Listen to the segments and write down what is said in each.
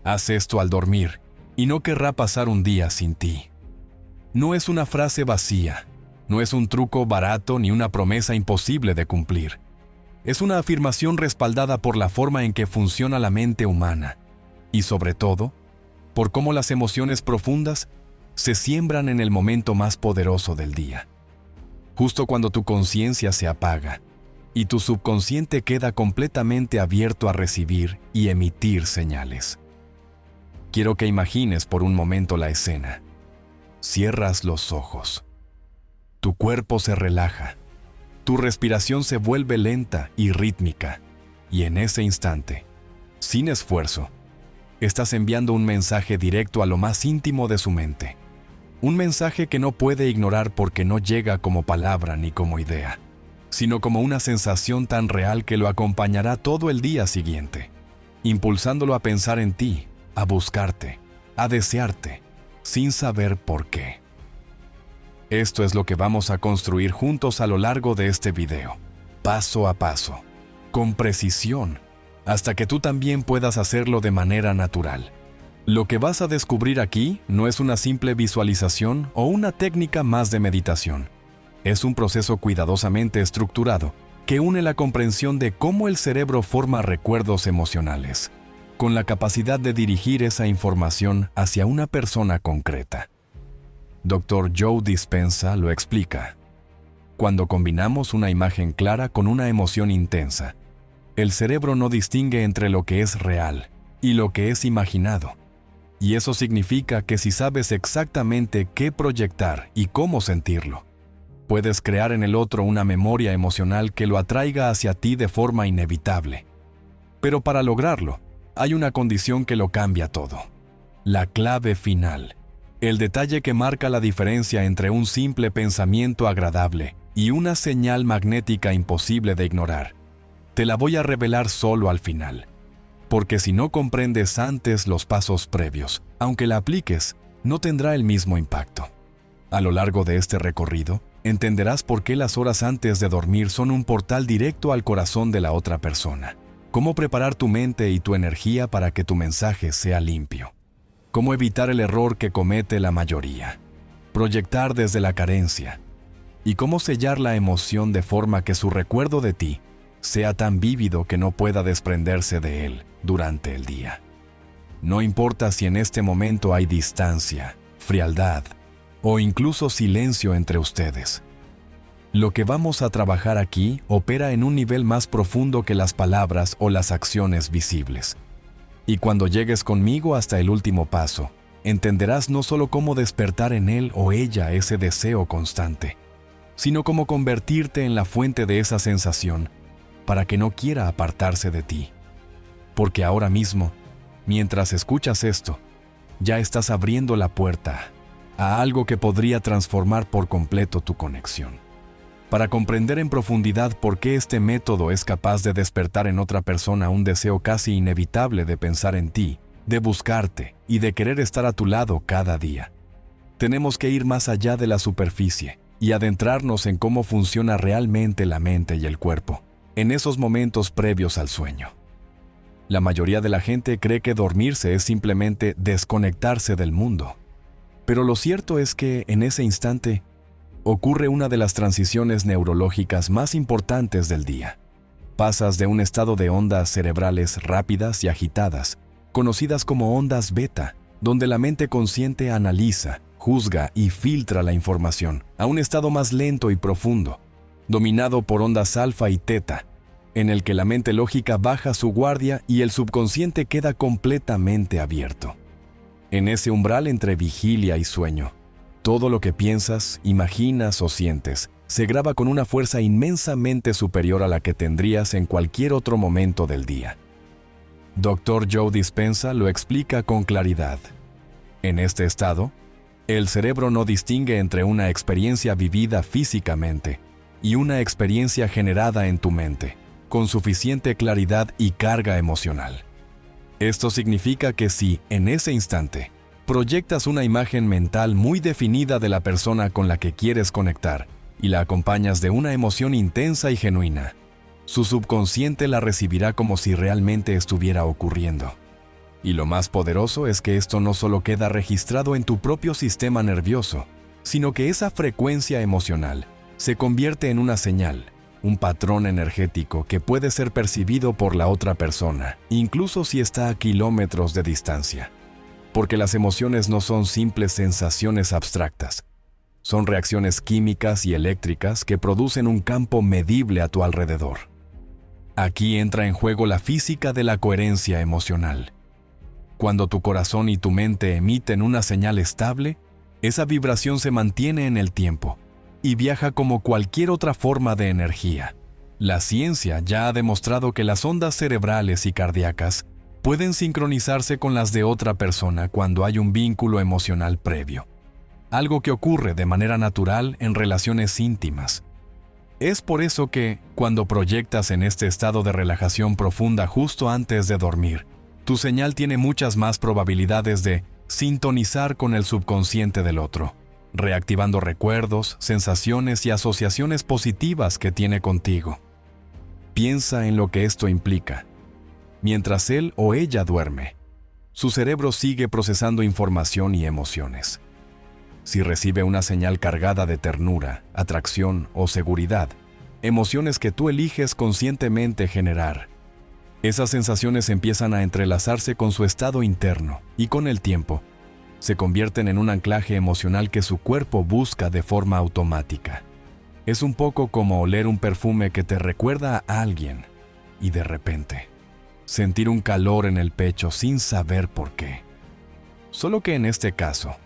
Haz esto al dormir y no querrá pasar un día sin ti. No es una frase vacía, no es un truco barato ni una promesa imposible de cumplir. Es una afirmación respaldada por la forma en que funciona la mente humana y, sobre todo, por cómo las emociones profundas se siembran en el momento más poderoso del día. Justo cuando tu conciencia se apaga y tu subconsciente queda completamente abierto a recibir y emitir señales. Quiero que imagines por un momento la escena. Cierras los ojos. Tu cuerpo se relaja. Tu respiración se vuelve lenta y rítmica. Y en ese instante, sin esfuerzo, estás enviando un mensaje directo a lo más íntimo de su mente. Un mensaje que no puede ignorar porque no llega como palabra ni como idea, sino como una sensación tan real que lo acompañará todo el día siguiente, impulsándolo a pensar en ti, a buscarte, a desearte, sin saber por qué. Esto es lo que vamos a construir juntos a lo largo de este video, paso a paso, con precisión, hasta que tú también puedas hacerlo de manera natural. Lo que vas a descubrir aquí no es una simple visualización o una técnica más de meditación. Es un proceso cuidadosamente estructurado que une la comprensión de cómo el cerebro forma recuerdos emocionales, con la capacidad de dirigir esa información hacia una persona concreta. Dr. Joe Dispenza lo explica. Cuando combinamos una imagen clara con una emoción intensa, el cerebro no distingue entre lo que es real y lo que es imaginado. Y eso significa que si sabes exactamente qué proyectar y cómo sentirlo, puedes crear en el otro una memoria emocional que lo atraiga hacia ti de forma inevitable. Pero para lograrlo, hay una condición que lo cambia todo. La clave final. El detalle que marca la diferencia entre un simple pensamiento agradable y una señal magnética imposible de ignorar. Te la voy a revelar solo al final. Porque si no comprendes antes los pasos previos, aunque la apliques, no tendrá el mismo impacto. A lo largo de este recorrido, entenderás por qué las horas antes de dormir son un portal directo al corazón de la otra persona. Cómo preparar tu mente y tu energía para que tu mensaje sea limpio. Cómo evitar el error que comete la mayoría. Proyectar desde la carencia. Y cómo sellar la emoción de forma que su recuerdo de ti sea tan vívido que no pueda desprenderse de él durante el día. No importa si en este momento hay distancia, frialdad o incluso silencio entre ustedes. Lo que vamos a trabajar aquí opera en un nivel más profundo que las palabras o las acciones visibles. Y cuando llegues conmigo hasta el último paso, entenderás no solo cómo despertar en él o ella ese deseo constante, sino cómo convertirte en la fuente de esa sensación para que no quiera apartarse de ti. Porque ahora mismo, mientras escuchas esto, ya estás abriendo la puerta a algo que podría transformar por completo tu conexión. Para comprender en profundidad por qué este método es capaz de despertar en otra persona un deseo casi inevitable de pensar en ti, de buscarte y de querer estar a tu lado cada día, tenemos que ir más allá de la superficie y adentrarnos en cómo funciona realmente la mente y el cuerpo en esos momentos previos al sueño. La mayoría de la gente cree que dormirse es simplemente desconectarse del mundo. Pero lo cierto es que en ese instante ocurre una de las transiciones neurológicas más importantes del día. Pasas de un estado de ondas cerebrales rápidas y agitadas, conocidas como ondas beta, donde la mente consciente analiza, juzga y filtra la información, a un estado más lento y profundo, dominado por ondas alfa y teta, en el que la mente lógica baja su guardia y el subconsciente queda completamente abierto. En ese umbral entre vigilia y sueño, todo lo que piensas, imaginas o sientes se graba con una fuerza inmensamente superior a la que tendrías en cualquier otro momento del día. Dr. Joe Dispenza lo explica con claridad. En este estado, el cerebro no distingue entre una experiencia vivida físicamente y una experiencia generada en tu mente, con suficiente claridad y carga emocional. Esto significa que si, en ese instante, proyectas una imagen mental muy definida de la persona con la que quieres conectar y la acompañas de una emoción intensa y genuina, su subconsciente la recibirá como si realmente estuviera ocurriendo. Y lo más poderoso es que esto no solo queda registrado en tu propio sistema nervioso, sino que esa frecuencia emocional se convierte en una señal, un patrón energético que puede ser percibido por la otra persona, incluso si está a kilómetros de distancia. Porque las emociones no son simples sensaciones abstractas, son reacciones químicas y eléctricas que producen un campo medible a tu alrededor. Aquí entra en juego la física de la coherencia emocional. Cuando tu corazón y tu mente emiten una señal estable, esa vibración se mantiene en el tiempo y viaja como cualquier otra forma de energía. La ciencia ya ha demostrado que las ondas cerebrales y cardíacas pueden sincronizarse con las de otra persona cuando hay un vínculo emocional previo, algo que ocurre de manera natural en relaciones íntimas. Es por eso que, cuando proyectas en este estado de relajación profunda justo antes de dormir, tu señal tiene muchas más probabilidades de sintonizar con el subconsciente del otro, reactivando recuerdos, sensaciones y asociaciones positivas que tiene contigo. Piensa en lo que esto implica. Mientras él o ella duerme, su cerebro sigue procesando información y emociones. Si recibe una señal cargada de ternura, atracción o seguridad, emociones que tú eliges conscientemente generar, esas sensaciones empiezan a entrelazarse con su estado interno y con el tiempo, se convierten en un anclaje emocional que su cuerpo busca de forma automática. Es un poco como oler un perfume que te recuerda a alguien y de repente sentir un calor en el pecho sin saber por qué. Solo que en este caso,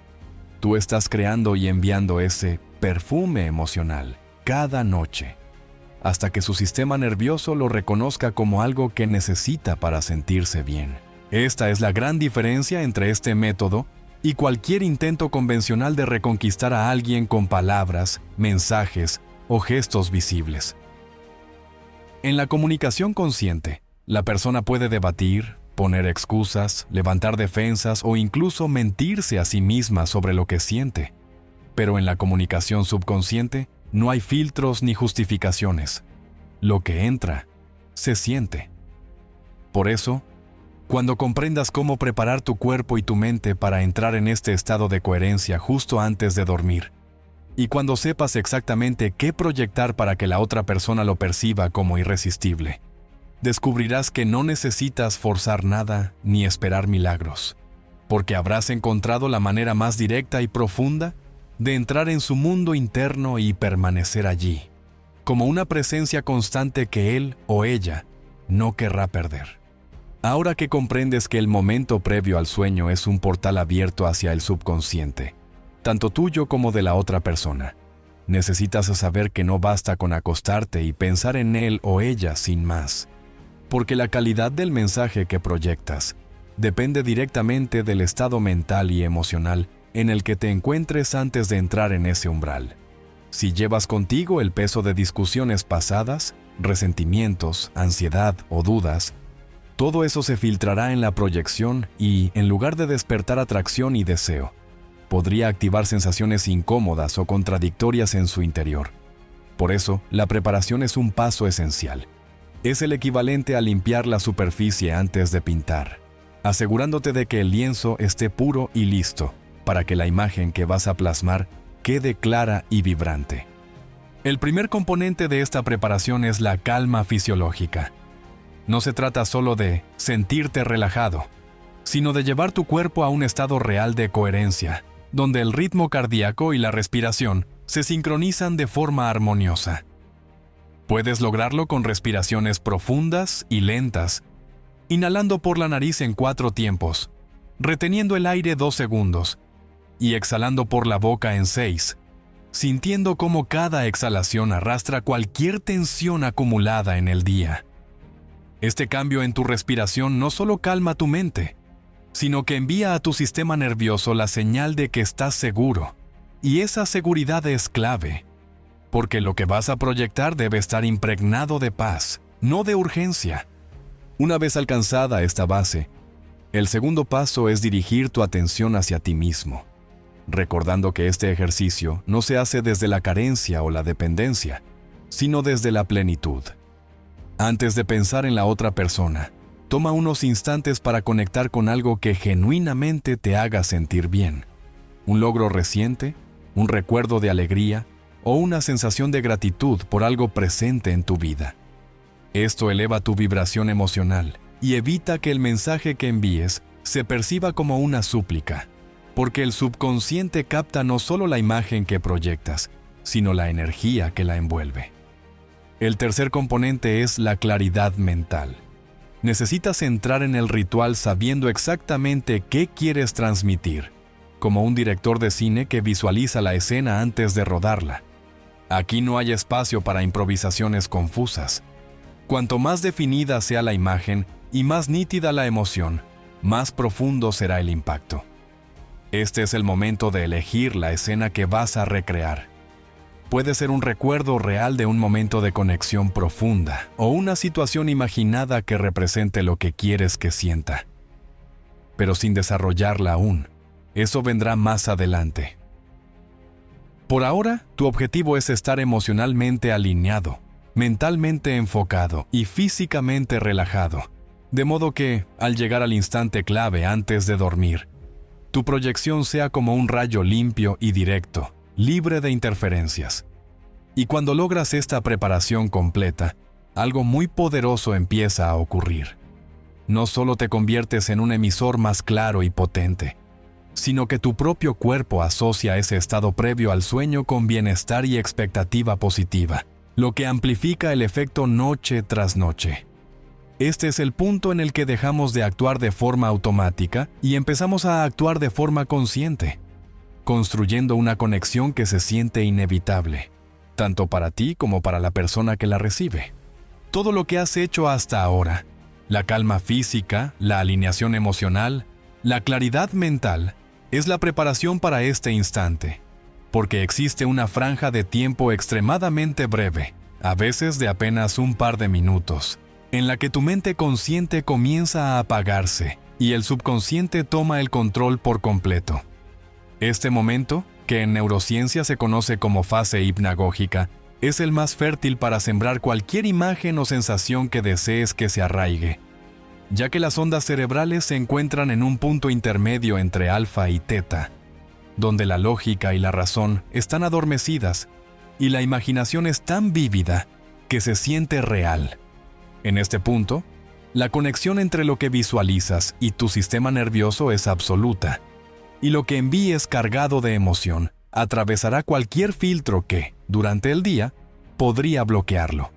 tú estás creando y enviando ese perfume emocional cada noche, hasta que su sistema nervioso lo reconozca como algo que necesita para sentirse bien. Esta es la gran diferencia entre este método y cualquier intento convencional de reconquistar a alguien con palabras, mensajes o gestos visibles. En la comunicación consciente, la persona puede debatir, poner excusas, levantar defensas o incluso mentirse a sí misma sobre lo que siente. Pero en la comunicación subconsciente no hay filtros ni justificaciones. Lo que entra, se siente. Por eso, cuando comprendas cómo preparar tu cuerpo y tu mente para entrar en este estado de coherencia justo antes de dormir, y cuando sepas exactamente qué proyectar para que la otra persona lo perciba como irresistible, descubrirás que no necesitas forzar nada ni esperar milagros, porque habrás encontrado la manera más directa y profunda de entrar en su mundo interno y permanecer allí, como una presencia constante que él o ella no querrá perder. Ahora que comprendes que el momento previo al sueño es un portal abierto hacia el subconsciente, tanto tuyo como de la otra persona, necesitas saber que no basta con acostarte y pensar en él o ella sin más, porque la calidad del mensaje que proyectas depende directamente del estado mental y emocional en el que te encuentres antes de entrar en ese umbral. Si llevas contigo el peso de discusiones pasadas, resentimientos, ansiedad o dudas, todo eso se filtrará en la proyección y, en lugar de despertar atracción y deseo, podría activar sensaciones incómodas o contradictorias en su interior. Por eso, la preparación es un paso esencial. Es el equivalente a limpiar la superficie antes de pintar, asegurándote de que el lienzo esté puro y listo, para que la imagen que vas a plasmar quede clara y vibrante. El primer componente de esta preparación es la calma fisiológica. No se trata solo de sentirte relajado, sino de llevar tu cuerpo a un estado real de coherencia, donde el ritmo cardíaco y la respiración se sincronizan de forma armoniosa. Puedes lograrlo con respiraciones profundas y lentas, inhalando por la nariz en 4 tiempos, reteniendo el aire 2 segundos y exhalando por la boca en 6, sintiendo cómo cada exhalación arrastra cualquier tensión acumulada en el día. Este cambio en tu respiración no solo calma tu mente, sino que envía a tu sistema nervioso la señal de que estás seguro, y esa seguridad es clave, porque lo que vas a proyectar debe estar impregnado de paz, no de urgencia. Una vez alcanzada esta base, el segundo paso es dirigir tu atención hacia ti mismo, recordando que este ejercicio no se hace desde la carencia o la dependencia, sino desde la plenitud. Antes de pensar en la otra persona, toma unos instantes para conectar con algo que genuinamente te haga sentir bien. Un logro reciente, un recuerdo de alegría o una sensación de gratitud por algo presente en tu vida. Esto eleva tu vibración emocional y evita que el mensaje que envíes se perciba como una súplica, porque el subconsciente capta no solo la imagen que proyectas, sino la energía que la envuelve. El tercer componente es la claridad mental. Necesitas entrar en el ritual sabiendo exactamente qué quieres transmitir, como un director de cine que visualiza la escena antes de rodarla. Aquí no hay espacio para improvisaciones confusas. Cuanto más definida sea la imagen y más nítida la emoción, más profundo será el impacto. Este es el momento de elegir la escena que vas a recrear. Puede ser un recuerdo real de un momento de conexión profunda o una situación imaginada que represente lo que quieres que sienta. Pero sin desarrollarla aún, eso vendrá más adelante. Por ahora, tu objetivo es estar emocionalmente alineado, mentalmente enfocado y físicamente relajado, de modo que, al llegar al instante clave antes de dormir, tu proyección sea como un rayo limpio y directo, libre de interferencias. Y cuando logras esta preparación completa, algo muy poderoso empieza a ocurrir. No solo te conviertes en un emisor más claro y potente, sino que tu propio cuerpo asocia ese estado previo al sueño con bienestar y expectativa positiva, lo que amplifica el efecto noche tras noche. Este es el punto en el que dejamos de actuar de forma automática y empezamos a actuar de forma consciente, construyendo una conexión que se siente inevitable, tanto para ti como para la persona que la recibe. Todo lo que has hecho hasta ahora, la calma física, la alineación emocional, la claridad mental, es la preparación para este instante, porque existe una franja de tiempo extremadamente breve, a veces de apenas un par de minutos, en la que tu mente consciente comienza a apagarse y el subconsciente toma el control por completo. Este momento, que en neurociencia se conoce como fase hipnagógica, es el más fértil para sembrar cualquier imagen o sensación que desees que se arraigue, ya que las ondas cerebrales se encuentran en un punto intermedio entre alfa y teta, donde la lógica y la razón están adormecidas y la imaginación es tan vívida que se siente real. En este punto, la conexión entre lo que visualizas y tu sistema nervioso es absoluta, y lo que envíes cargado de emoción atravesará cualquier filtro que, durante el día, podría bloquearlo.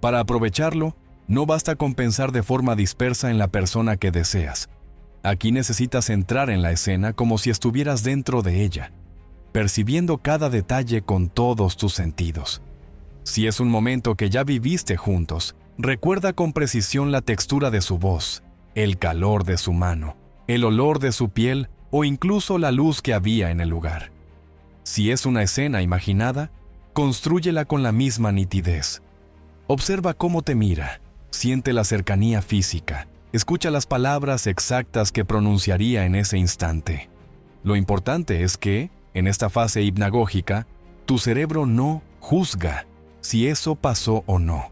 Para aprovecharlo, no basta con pensar de forma dispersa en la persona que deseas. Aquí necesitas entrar en la escena como si estuvieras dentro de ella, percibiendo cada detalle con todos tus sentidos. Si es un momento que ya viviste juntos, recuerda con precisión la textura de su voz, el calor de su mano, el olor de su piel o incluso la luz que había en el lugar. Si es una escena imaginada, constrúyela con la misma nitidez. Observa cómo te mira, siente la cercanía física, escucha las palabras exactas que pronunciaría en ese instante. Lo importante es que, en esta fase hipnagógica, tu cerebro no juzga si eso pasó o no.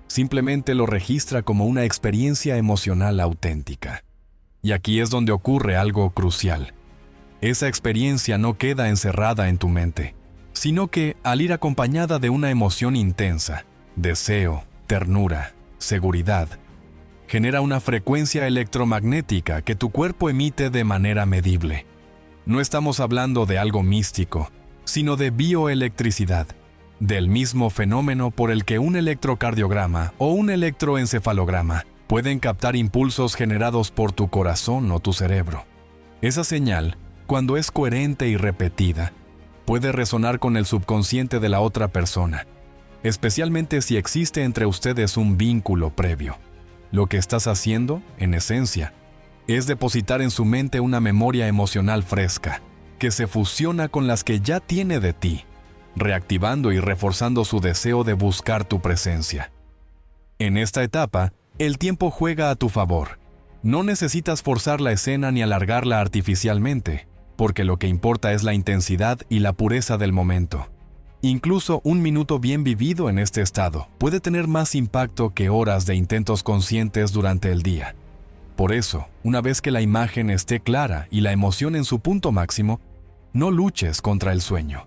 Simplemente lo registra como una experiencia emocional auténtica. Y aquí es donde ocurre algo crucial. Esa experiencia no queda encerrada en tu mente, sino que, al ir acompañada de una emoción intensa, deseo, ternura, seguridad, genera una frecuencia electromagnética que tu cuerpo emite de manera medible. No estamos hablando de algo místico, sino de bioelectricidad, del mismo fenómeno por el que un electrocardiograma o un electroencefalograma pueden captar impulsos generados por tu corazón o tu cerebro. Esa señal, cuando es coherente y repetida, puede resonar con el subconsciente de la otra persona, especialmente si existe entre ustedes un vínculo previo. Lo que estás haciendo, en esencia, es depositar en su mente una memoria emocional fresca, que se fusiona con las que ya tiene de ti, reactivando y reforzando su deseo de buscar tu presencia. En esta etapa, el tiempo juega a tu favor. No necesitas forzar la escena ni alargarla artificialmente, porque lo que importa es la intensidad y la pureza del momento. Incluso un minuto bien vivido en este estado puede tener más impacto que horas de intentos conscientes durante el día. Por eso, una vez que la imagen esté clara y la emoción en su punto máximo, no luches contra el sueño.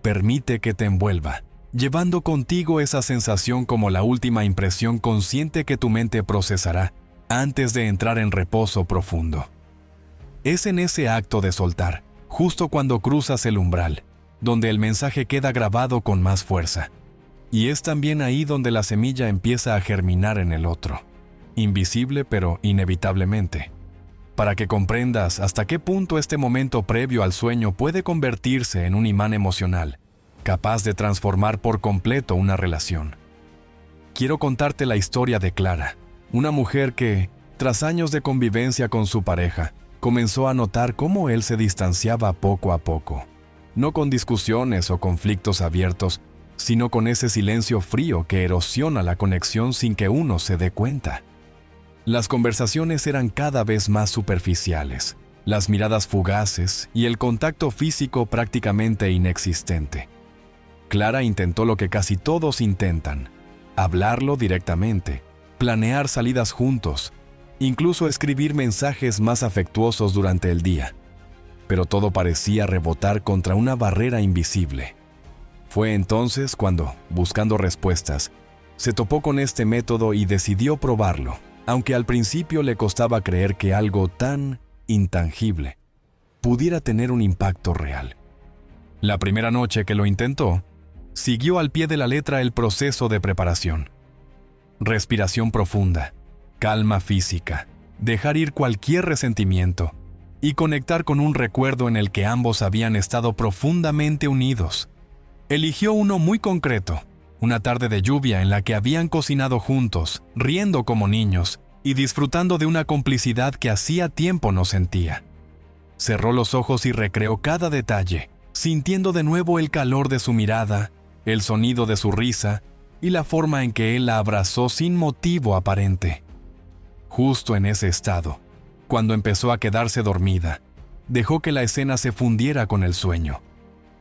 Permite que te envuelva, llevando contigo esa sensación como la última impresión consciente que tu mente procesará antes de entrar en reposo profundo. Es en ese acto de soltar, justo cuando cruzas el umbral, donde el mensaje queda grabado con más fuerza. Y es también ahí donde la semilla empieza a germinar en el otro, invisible pero inevitablemente, para que comprendas hasta qué punto este momento previo al sueño puede convertirse en un imán emocional, capaz de transformar por completo una relación. Quiero contarte la historia de Clara, una mujer que, tras años de convivencia con su pareja, comenzó a notar cómo él se distanciaba poco a poco. No con discusiones o conflictos abiertos, sino con ese silencio frío que erosiona la conexión sin que uno se dé cuenta. Las conversaciones eran cada vez más superficiales, las miradas fugaces y el contacto físico prácticamente inexistente. Clara intentó lo que casi todos intentan: hablarlo directamente, planear salidas juntos, incluso escribir mensajes más afectuosos durante el día. Pero todo parecía rebotar contra una barrera invisible. Fue entonces cuando, buscando respuestas, se topó con este método y decidió probarlo, aunque al principio le costaba creer que algo tan intangible pudiera tener un impacto real. La primera noche que lo intentó, siguió al pie de la letra el proceso de preparación. Respiración profunda, calma física, dejar ir cualquier resentimiento y conectar con un recuerdo en el que ambos habían estado profundamente unidos. Eligió uno muy concreto, una tarde de lluvia en la que habían cocinado juntos, riendo como niños y disfrutando de una complicidad que hacía tiempo no sentía. Cerró los ojos y recreó cada detalle, sintiendo de nuevo el calor de su mirada, el sonido de su risa y la forma en que él la abrazó sin motivo aparente. Justo en ese estado, cuando empezó a quedarse dormida, dejó que la escena se fundiera con el sueño,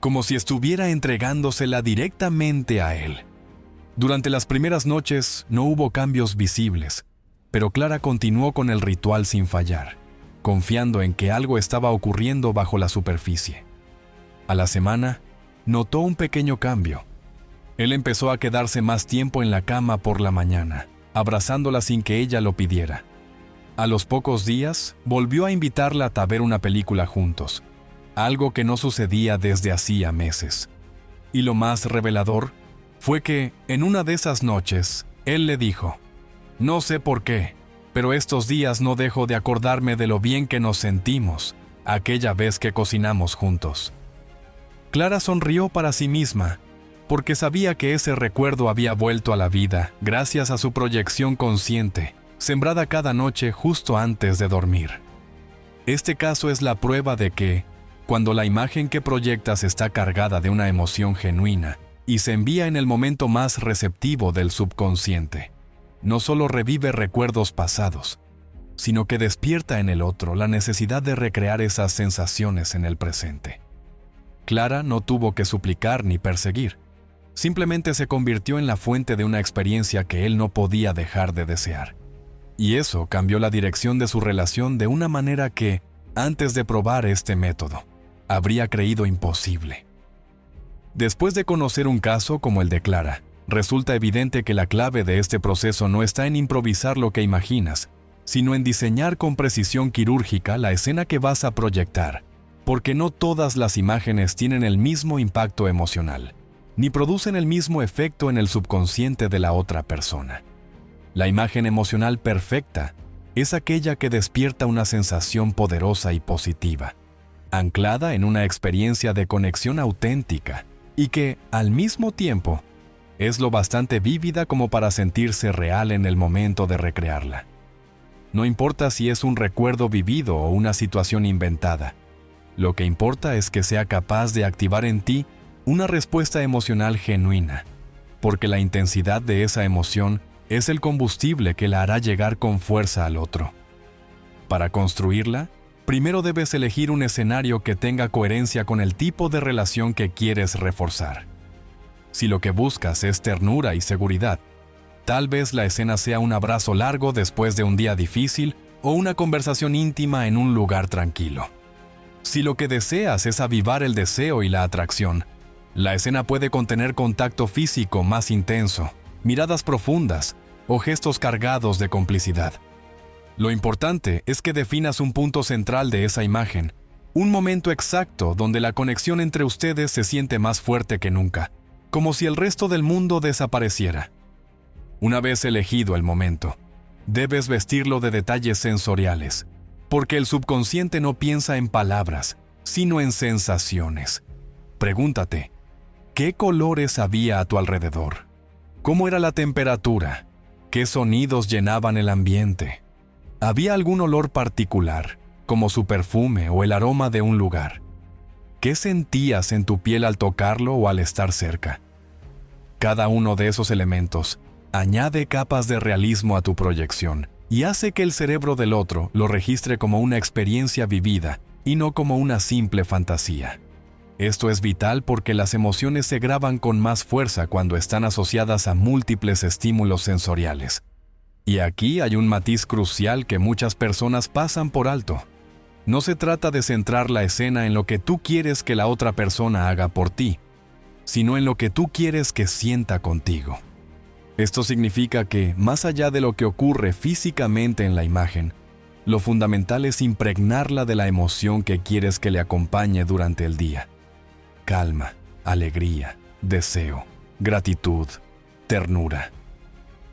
como si estuviera entregándosela directamente a él. Durante las primeras noches no hubo cambios visibles, pero Clara continuó con el ritual sin fallar, confiando en que algo estaba ocurriendo bajo la superficie. A la semana, notó un pequeño cambio. Él empezó a quedarse más tiempo en la cama por la mañana, abrazándola sin que ella lo pidiera. A los pocos días, volvió a invitarla a ver una película juntos, algo que no sucedía desde hacía meses. Y lo más revelador fue que, en una de esas noches, él le dijo: «No sé por qué, pero estos días no dejo de acordarme de lo bien que nos sentimos aquella vez que cocinamos juntos». Clara sonrió para sí misma, porque sabía que ese recuerdo había vuelto a la vida gracias a su proyección consciente, sembrada cada noche justo antes de dormir. Este caso es la prueba de que, cuando la imagen que proyectas está cargada de una emoción genuina y se envía en el momento más receptivo del subconsciente, no solo revive recuerdos pasados, sino que despierta en el otro la necesidad de recrear esas sensaciones en el presente. Clara no tuvo que suplicar ni perseguir, simplemente se convirtió en la fuente de una experiencia que él no podía dejar de desear. Y eso cambió la dirección de su relación de una manera que, antes de probar este método, habría creído imposible. Después de conocer un caso como el de Clara, resulta evidente que la clave de este proceso no está en improvisar lo que imaginas, sino en diseñar con precisión quirúrgica la escena que vas a proyectar, porque no todas las imágenes tienen el mismo impacto emocional, ni producen el mismo efecto en el subconsciente de la otra persona. La imagen emocional perfecta es aquella que despierta una sensación poderosa y positiva, anclada en una experiencia de conexión auténtica y que, al mismo tiempo, es lo bastante vívida como para sentirse real en el momento de recrearla. No importa si es un recuerdo vivido o una situación inventada, lo que importa es que sea capaz de activar en ti una respuesta emocional genuina, porque la intensidad de esa emoción es el combustible que la hará llegar con fuerza al otro. Para construirla, primero debes elegir un escenario que tenga coherencia con el tipo de relación que quieres reforzar. Si lo que buscas es ternura y seguridad, tal vez la escena sea un abrazo largo después de un día difícil o una conversación íntima en un lugar tranquilo. Si lo que deseas es avivar el deseo y la atracción, la escena puede contener contacto físico más intenso, miradas profundas o gestos cargados de complicidad. Lo importante es que definas un punto central de esa imagen, un momento exacto donde la conexión entre ustedes se siente más fuerte que nunca, como si el resto del mundo desapareciera. Una vez elegido el momento, debes vestirlo de detalles sensoriales, porque el subconsciente no piensa en palabras, sino en sensaciones. Pregúntate, ¿qué colores había a tu alrededor? ¿Cómo era la temperatura? ¿Qué sonidos llenaban el ambiente? ¿Había algún olor particular, como su perfume o el aroma de un lugar? ¿Qué sentías en tu piel al tocarlo o al estar cerca? Cada uno de esos elementos añade capas de realismo a tu proyección y hace que el cerebro del otro lo registre como una experiencia vivida y no como una simple fantasía. Esto es vital porque las emociones se graban con más fuerza cuando están asociadas a múltiples estímulos sensoriales. Y aquí hay un matiz crucial que muchas personas pasan por alto. No se trata de centrar la escena en lo que tú quieres que la otra persona haga por ti, sino en lo que tú quieres que sienta contigo. Esto significa que, más allá de lo que ocurre físicamente en la imagen, lo fundamental es impregnarla de la emoción que quieres que le acompañe durante el día. Calma, alegría, deseo, gratitud, ternura.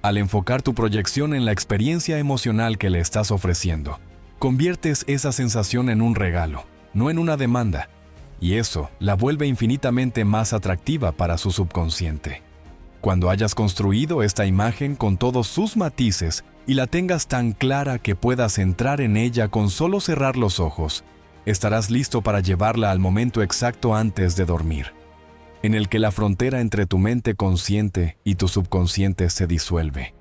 Al enfocar tu proyección en la experiencia emocional que le estás ofreciendo, conviertes esa sensación en un regalo, no en una demanda, y eso la vuelve infinitamente más atractiva para su subconsciente. Cuando hayas construido esta imagen con todos sus matices y la tengas tan clara que puedas entrar en ella con solo cerrar los ojos, estarás listo para llevarla al momento exacto antes de dormir, en el que la frontera entre tu mente consciente y tu subconsciente se disuelve.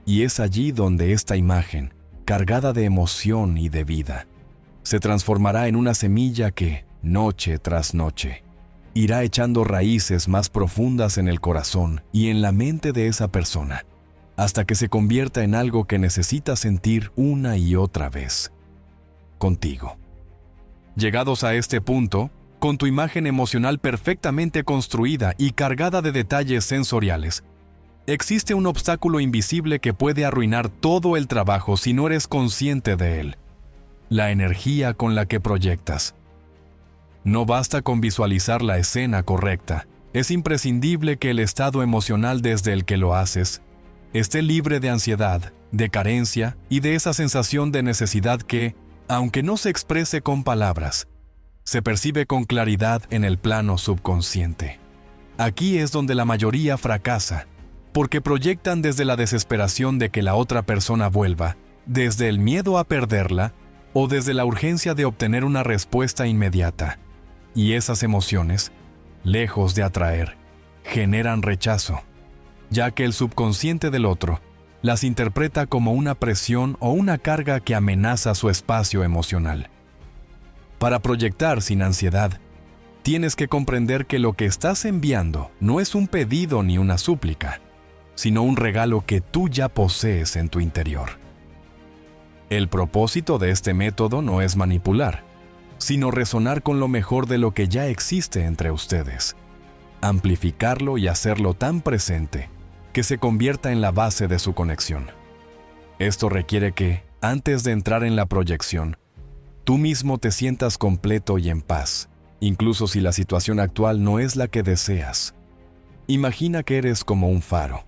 Y es allí donde esta imagen, cargada de emoción y de vida, se transformará en una semilla que, noche tras noche, irá echando raíces más profundas en el corazón y en la mente de esa persona, hasta que se convierta en algo que necesita sentir una y otra vez, contigo. Llegados a este punto, con tu imagen emocional perfectamente construida y cargada de detalles sensoriales, existe un obstáculo invisible que puede arruinar todo el trabajo si no eres consciente de él: la energía con la que proyectas. No basta con visualizar la escena correcta, es imprescindible que el estado emocional desde el que lo haces esté libre de ansiedad, de carencia y de esa sensación de necesidad que, aunque no se exprese con palabras, se percibe con claridad en el plano subconsciente. Aquí es donde la mayoría fracasa, porque proyectan desde la desesperación de que la otra persona vuelva, desde el miedo a perderla o desde la urgencia de obtener una respuesta inmediata. Y esas emociones, lejos de atraer, generan rechazo, ya que el subconsciente del otro las interpreta como una presión o una carga que amenaza su espacio emocional. Para proyectar sin ansiedad, tienes que comprender que lo que estás enviando no es un pedido ni una súplica, sino un regalo que tú ya posees en tu interior. El propósito de este método no es manipular, sino resonar con lo mejor de lo que ya existe entre ustedes, amplificarlo y hacerlo tan presente que se convierta en la base de su conexión. Esto requiere que, antes de entrar en la proyección, tú mismo te sientas completo y en paz, incluso si la situación actual no es la que deseas. Imagina que eres como un faro.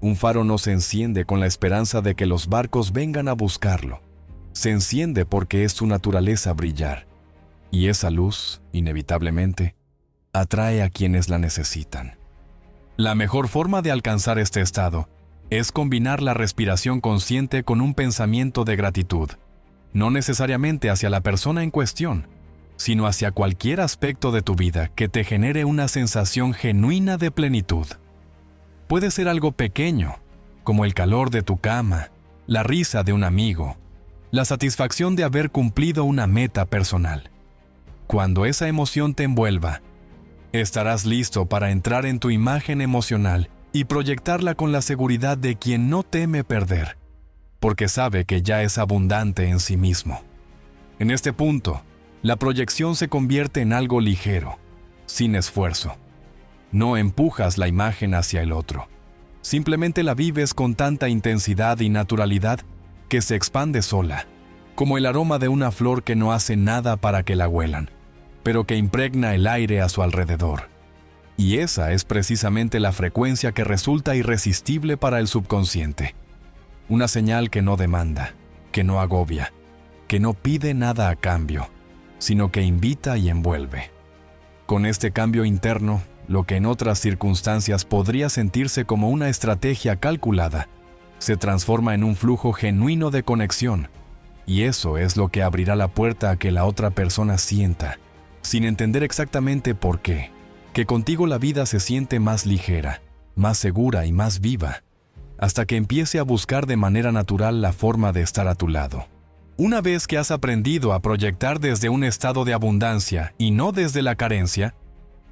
Un faro no se enciende con la esperanza de que los barcos vengan a buscarlo. Se enciende porque es su naturaleza brillar. Y esa luz, inevitablemente, atrae a quienes la necesitan. La mejor forma de alcanzar este estado es combinar la respiración consciente con un pensamiento de gratitud, no necesariamente hacia la persona en cuestión, sino hacia cualquier aspecto de tu vida que te genere una sensación genuina de plenitud. Puede ser algo pequeño, como el calor de tu cama, la risa de un amigo, la satisfacción de haber cumplido una meta personal. Cuando esa emoción te envuelva, Estarás listo para entrar en tu imagen emocional y proyectarla con la seguridad de quien no teme perder, porque sabe que ya es abundante en sí mismo. En este punto, la proyección se convierte en algo ligero, sin esfuerzo. No empujas la imagen hacia el otro. Simplemente la vives con tanta intensidad y naturalidad que se expande sola, como el aroma de una flor que no hace nada para que la huelan, pero que impregna el aire a su alrededor. Y esa es precisamente la frecuencia que resulta irresistible para el subconsciente. Una señal que no demanda, que no agobia, que no pide nada a cambio, sino que invita y envuelve. Con este cambio interno, lo que en otras circunstancias podría sentirse como una estrategia calculada, se transforma en un flujo genuino de conexión, y eso es lo que abrirá la puerta a que la otra persona sienta, sin entender exactamente por qué, que contigo la vida se siente más ligera, más segura y más viva, hasta que empiece a buscar de manera natural la forma de estar a tu lado. Una vez que has aprendido a proyectar desde un estado de abundancia y no desde la carencia,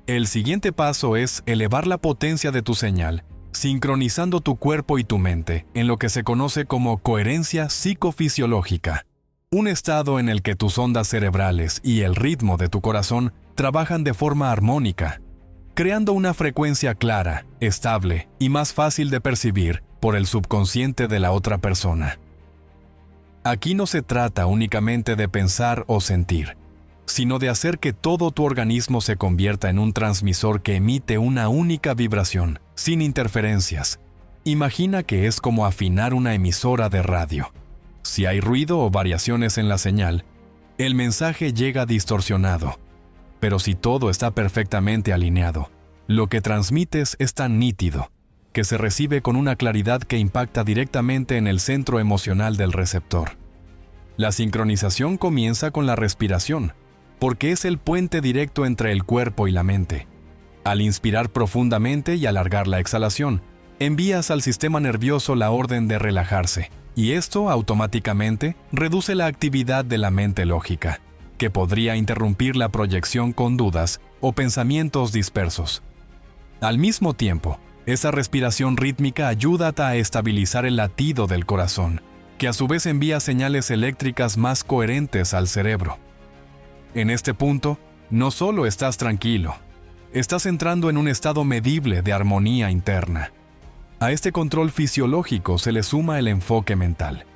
el siguiente paso es elevar la potencia de tu señal, sincronizando tu cuerpo y tu mente en lo que se conoce como coherencia psicofisiológica, un estado en el que tus ondas cerebrales y el ritmo de tu corazón trabajan de forma armónica, creando una frecuencia clara, estable y más fácil de percibir por el subconsciente de la otra persona. Aquí no se trata únicamente de pensar o sentir, sino de hacer que todo tu organismo se convierta en un transmisor que emite una única vibración, sin interferencias. Imagina que es como afinar una emisora de radio. Si hay ruido o variaciones en la señal, el mensaje llega distorsionado. Pero si todo está perfectamente alineado, lo que transmites es tan nítido, que se recibe con una claridad que impacta directamente en el centro emocional del receptor. La sincronización comienza con la respiración, porque es el puente directo entre el cuerpo y la mente. Al inspirar profundamente y alargar la exhalación, envías al sistema nervioso la orden de relajarse, y esto automáticamente reduce la actividad de la mente lógica, que podría interrumpir la proyección con dudas o pensamientos dispersos. Al mismo tiempo, esa respiración rítmica ayuda a estabilizar el latido del corazón, que a su vez envía señales eléctricas más coherentes al cerebro. En este punto, no solo estás tranquilo, estás entrando en un estado medible de armonía interna. A este control fisiológico se le suma el enfoque mental.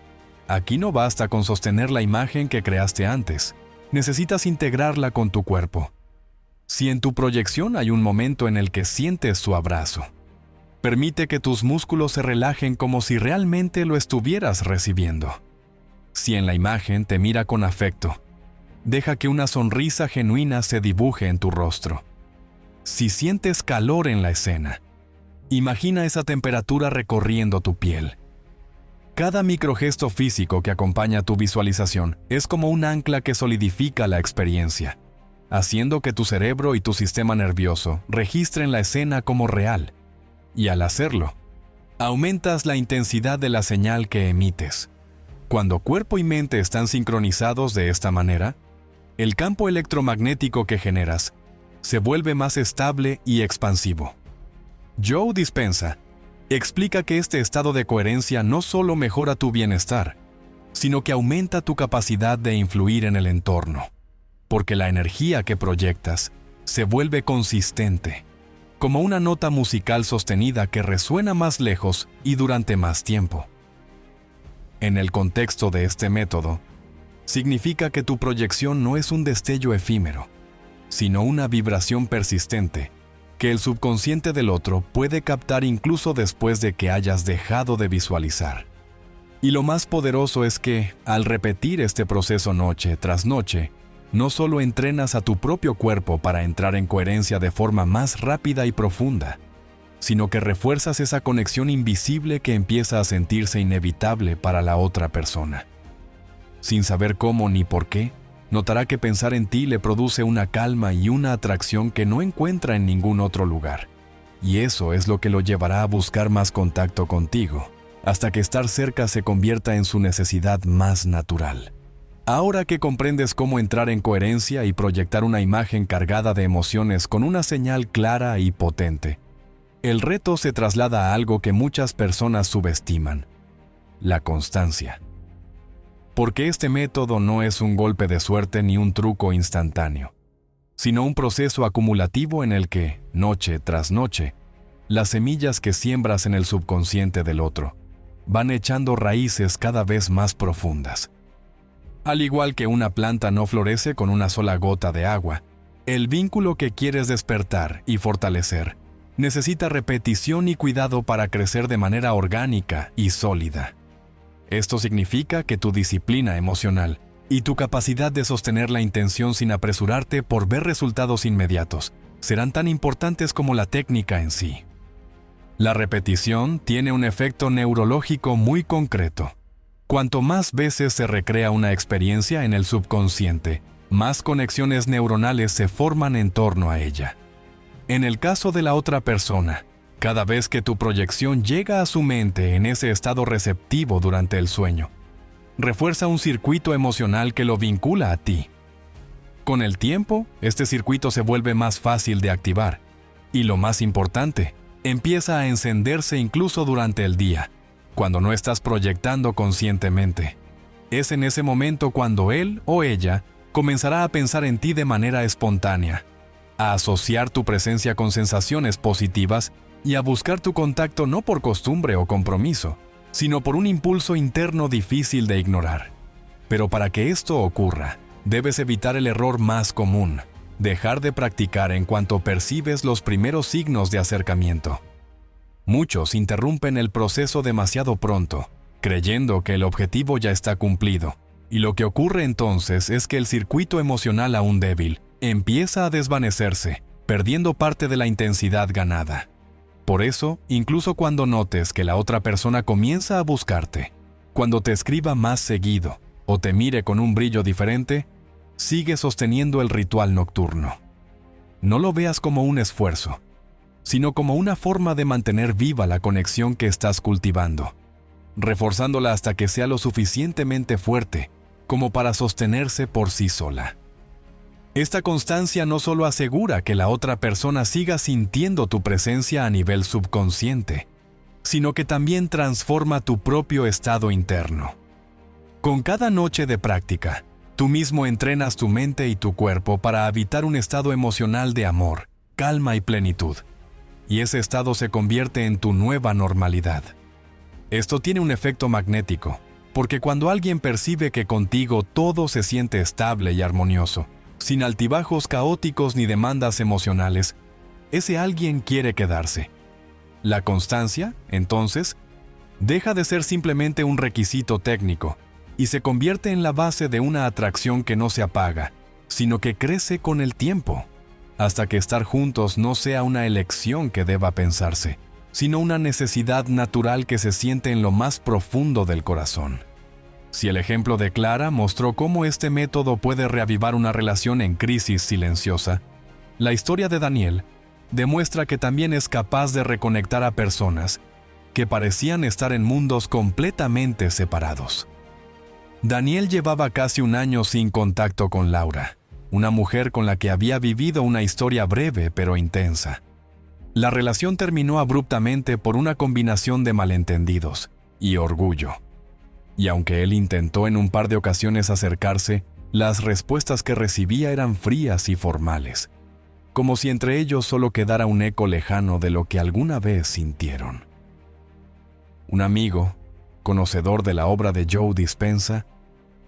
Aquí no basta con sostener la imagen que creaste antes, necesitas integrarla con tu cuerpo. Si en tu proyección hay un momento en el que sientes su abrazo, permite que tus músculos se relajen como si realmente lo estuvieras recibiendo. Si en la imagen te mira con afecto, deja que una sonrisa genuina se dibuje en tu rostro. Si sientes calor en la escena, imagina esa temperatura recorriendo tu piel. Cada microgesto físico que acompaña tu visualización es como un ancla que solidifica la experiencia, haciendo que tu cerebro y tu sistema nervioso registren la escena como real. Y al hacerlo, aumentas la intensidad de la señal que emites. Cuando cuerpo y mente están sincronizados de esta manera, el campo electromagnético que generas se vuelve más estable y expansivo. Joe Dispenza explica que este estado de coherencia no solo mejora tu bienestar, sino que aumenta tu capacidad de influir en el entorno, porque la energía que proyectas se vuelve consistente, como una nota musical sostenida que resuena más lejos y durante más tiempo. En el contexto de este método, significa que tu proyección no es un destello efímero, sino una vibración persistente que el subconsciente del otro puede captar incluso después de que hayas dejado de visualizar. Y lo más poderoso es que, al repetir este proceso noche tras noche, no solo entrenas a tu propio cuerpo para entrar en coherencia de forma más rápida y profunda, sino que refuerzas esa conexión invisible que empieza a sentirse inevitable para la otra persona. Sin saber cómo ni por qué, notará que pensar en ti le produce una calma y una atracción que no encuentra en ningún otro lugar. Y eso es lo que lo llevará a buscar más contacto contigo, hasta que estar cerca se convierta en su necesidad más natural. Ahora que comprendes cómo entrar en coherencia y proyectar una imagen cargada de emociones con una señal clara y potente, el reto se traslada a algo que muchas personas subestiman: la constancia. Porque este método no es un golpe de suerte ni un truco instantáneo, sino un proceso acumulativo en el que, noche tras noche, las semillas que siembras en el subconsciente del otro van echando raíces cada vez más profundas. Al igual que una planta no florece con una sola gota de agua, el vínculo que quieres despertar y fortalecer necesita repetición y cuidado para crecer de manera orgánica y sólida. Esto significa que tu disciplina emocional y tu capacidad de sostener la intención sin apresurarte por ver resultados inmediatos serán tan importantes como la técnica en sí. La repetición tiene un efecto neurológico muy concreto. Cuanto más veces se recrea una experiencia en el subconsciente, más conexiones neuronales se forman en torno a ella. En el caso de la otra persona, cada vez que tu proyección llega a su mente en ese estado receptivo durante el sueño, refuerza un circuito emocional que lo vincula a ti. Con el tiempo, este circuito se vuelve más fácil de activar y, lo más importante, empieza a encenderse incluso durante el día, cuando no estás proyectando conscientemente. Es en ese momento cuando él o ella comenzará a pensar en ti de manera espontánea, a asociar tu presencia con sensaciones positivas y a buscar tu contacto no por costumbre o compromiso, sino por un impulso interno difícil de ignorar. Pero para que esto ocurra, debes evitar el error más común: dejar de practicar en cuanto percibes los primeros signos de acercamiento. Muchos interrumpen el proceso demasiado pronto, creyendo que el objetivo ya está cumplido, y lo que ocurre entonces es que el circuito emocional aún débil empieza a desvanecerse, perdiendo parte de la intensidad ganada. Por eso, incluso cuando notes que la otra persona comienza a buscarte, cuando te escriba más seguido o te mire con un brillo diferente, sigue sosteniendo el ritual nocturno. No lo veas como un esfuerzo, sino como una forma de mantener viva la conexión que estás cultivando, reforzándola hasta que sea lo suficientemente fuerte como para sostenerse por sí sola. Esta constancia no solo asegura que la otra persona siga sintiendo tu presencia a nivel subconsciente, sino que también transforma tu propio estado interno. Con cada noche de práctica, tú mismo entrenas tu mente y tu cuerpo para habitar un estado emocional de amor, calma y plenitud, y ese estado se convierte en tu nueva normalidad. Esto tiene un efecto magnético, porque cuando alguien percibe que contigo todo se siente estable y armonioso, sin altibajos caóticos ni demandas emocionales, ese alguien quiere quedarse. La constancia, entonces, deja de ser simplemente un requisito técnico y se convierte en la base de una atracción que no se apaga, sino que crece con el tiempo, hasta que estar juntos no sea una elección que deba pensarse, sino una necesidad natural que se siente en lo más profundo del corazón. Si el ejemplo de Clara mostró cómo este método puede reavivar una relación en crisis silenciosa, la historia de Daniel demuestra que también es capaz de reconectar a personas que parecían estar en mundos completamente separados. Daniel llevaba casi un año sin contacto con Laura, una mujer con la que había vivido una historia breve pero intensa. La relación terminó abruptamente por una combinación de malentendidos y orgullo. Y aunque él intentó en un par de ocasiones acercarse, las respuestas que recibía eran frías y formales, como si entre ellos solo quedara un eco lejano de lo que alguna vez sintieron. Un amigo, conocedor de la obra de Joe Dispenza,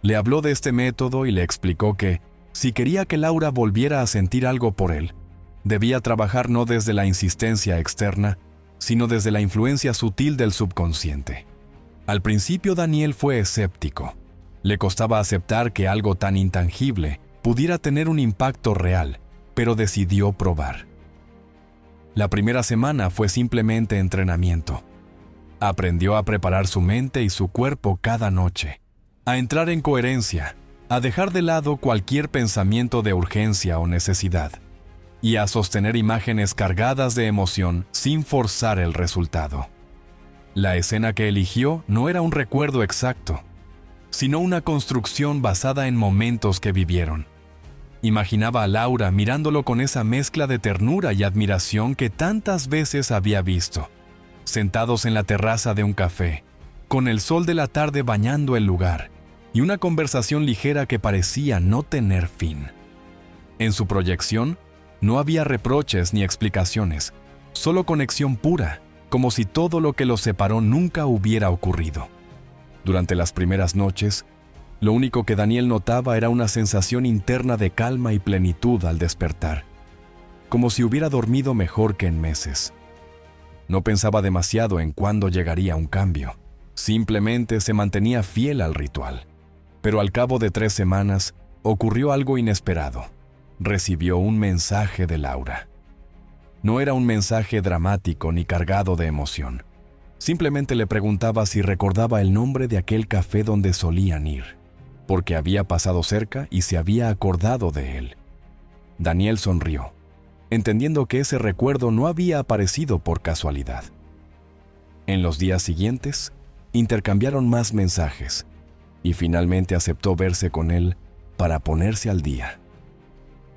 le habló de este método y le explicó que, si quería que Laura volviera a sentir algo por él, debía trabajar no desde la insistencia externa, sino desde la influencia sutil del subconsciente. Al principio Daniel fue escéptico. Le costaba aceptar que algo tan intangible pudiera tener un impacto real, pero decidió probar. La primera semana fue simplemente entrenamiento. Aprendió a preparar su mente y su cuerpo cada noche, a entrar en coherencia, a dejar de lado cualquier pensamiento de urgencia o necesidad, y a sostener imágenes cargadas de emoción sin forzar el resultado. La escena que eligió no era un recuerdo exacto, sino una construcción basada en momentos que vivieron. Imaginaba a Laura mirándolo con esa mezcla de ternura y admiración que tantas veces había visto, sentados en la terraza de un café, con el sol de la tarde bañando el lugar, y una conversación ligera que parecía no tener fin. En su proyección, no había reproches ni explicaciones, solo conexión pura, como si todo lo que los separó nunca hubiera ocurrido. Durante las primeras noches, lo único que Daniel notaba era una sensación interna de calma y plenitud al despertar, como si hubiera dormido mejor que en meses. No pensaba demasiado en cuándo llegaría un cambio, simplemente se mantenía fiel al ritual. Pero al cabo de 3 semanas, ocurrió algo inesperado. Recibió un mensaje de Laura. No era un mensaje dramático ni cargado de emoción. Simplemente le preguntaba si recordaba el nombre de aquel café donde solían ir, porque había pasado cerca y se había acordado de él. Daniel sonrió, entendiendo que ese recuerdo no había aparecido por casualidad. En los días siguientes, intercambiaron más mensajes y finalmente aceptó verse con él para ponerse al día.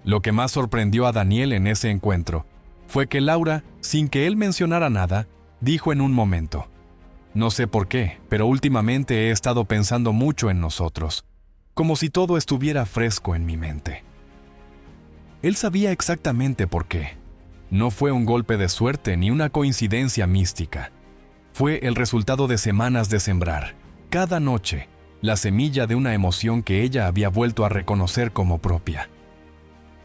Lo que más sorprendió a Daniel en ese encuentro fue que Laura, sin que él mencionara nada, dijo en un momento: «No sé por qué, pero últimamente he estado pensando mucho en nosotros, como si todo estuviera fresco en mi mente». Él sabía exactamente por qué. No fue un golpe de suerte ni una coincidencia mística. Fue el resultado de semanas de sembrar, cada noche, la semilla de una emoción que ella había vuelto a reconocer como propia.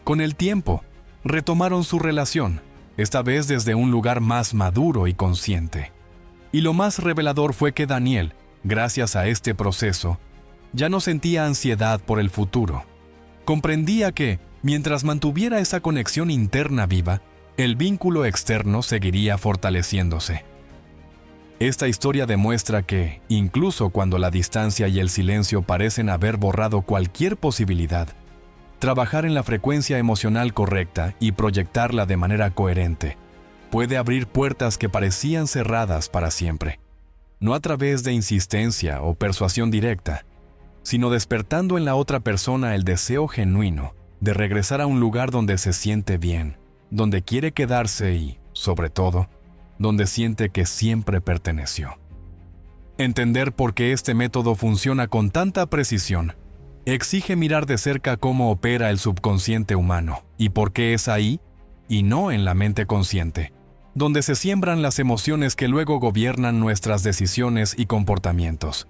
Con el tiempo, retomaron su relación, esta vez desde un lugar más maduro y consciente. Y lo más revelador fue que Daniel, gracias a este proceso, ya no sentía ansiedad por el futuro. Comprendía que, mientras mantuviera esa conexión interna viva, el vínculo externo seguiría fortaleciéndose. Esta historia demuestra que, incluso cuando la distancia y el silencio parecen haber borrado cualquier posibilidad, trabajar en la frecuencia emocional correcta y proyectarla de manera coherente puede abrir puertas que parecían cerradas para siempre, no a través de insistencia o persuasión directa, sino despertando en la otra persona el deseo genuino de regresar a un lugar donde se siente bien, donde quiere quedarse y, sobre todo, donde siente que siempre perteneció. Entender por qué este método funciona con tanta precisión exige mirar de cerca cómo opera el subconsciente humano y por qué es ahí, y no en la mente consciente, donde se siembran las emociones que luego gobiernan nuestras decisiones y comportamientos.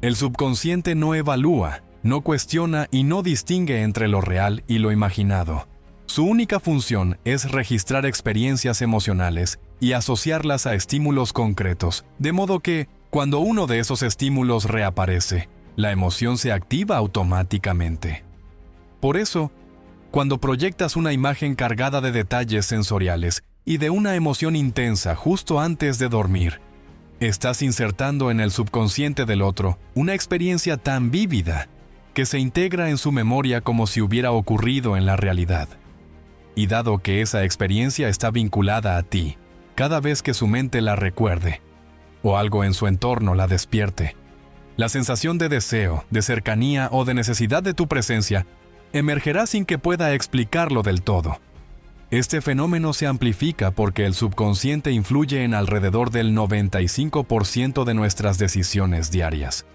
El subconsciente no evalúa, no cuestiona y no distingue entre lo real y lo imaginado. Su única función es registrar experiencias emocionales y asociarlas a estímulos concretos, de modo que, cuando uno de esos estímulos reaparece, la emoción se activa automáticamente. Por eso, cuando proyectas una imagen cargada de detalles sensoriales y de una emoción intensa justo antes de dormir, estás insertando en el subconsciente del otro una experiencia tan vívida que se integra en su memoria como si hubiera ocurrido en la realidad. Y dado que esa experiencia está vinculada a ti, cada vez que su mente la recuerde, o algo en su entorno la despierte, la sensación de deseo, de cercanía o de necesidad de tu presencia emergerá sin que pueda explicarlo del todo. Este fenómeno se amplifica porque el subconsciente influye en alrededor del 95% de nuestras decisiones diarias.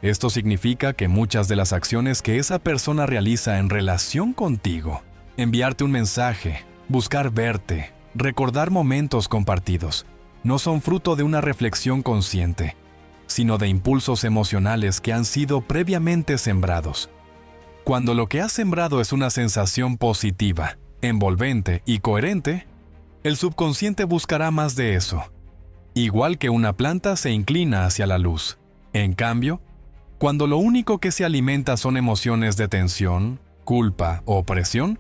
Esto significa que muchas de las acciones que esa persona realiza en relación contigo, enviarte un mensaje, buscar verte, recordar momentos compartidos, no son fruto de una reflexión consciente, sino de impulsos emocionales que han sido previamente sembrados. Cuando lo que has sembrado es una sensación positiva, envolvente y coherente, el subconsciente buscará más de eso. Igual que una planta se inclina hacia la luz. En cambio, cuando lo único que se alimenta son emociones de tensión, culpa o presión,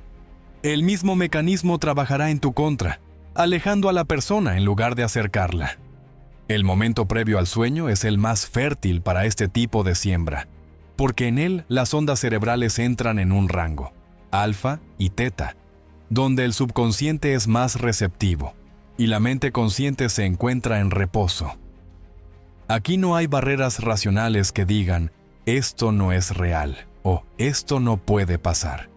el mismo mecanismo trabajará en tu contra, alejando a la persona en lugar de acercarla. El momento previo al sueño es el más fértil para este tipo de siembra, porque en él las ondas cerebrales entran en un rango, alfa y teta, donde el subconsciente es más receptivo y la mente consciente se encuentra en reposo. Aquí no hay barreras racionales que digan, esto no es real o esto no puede pasar.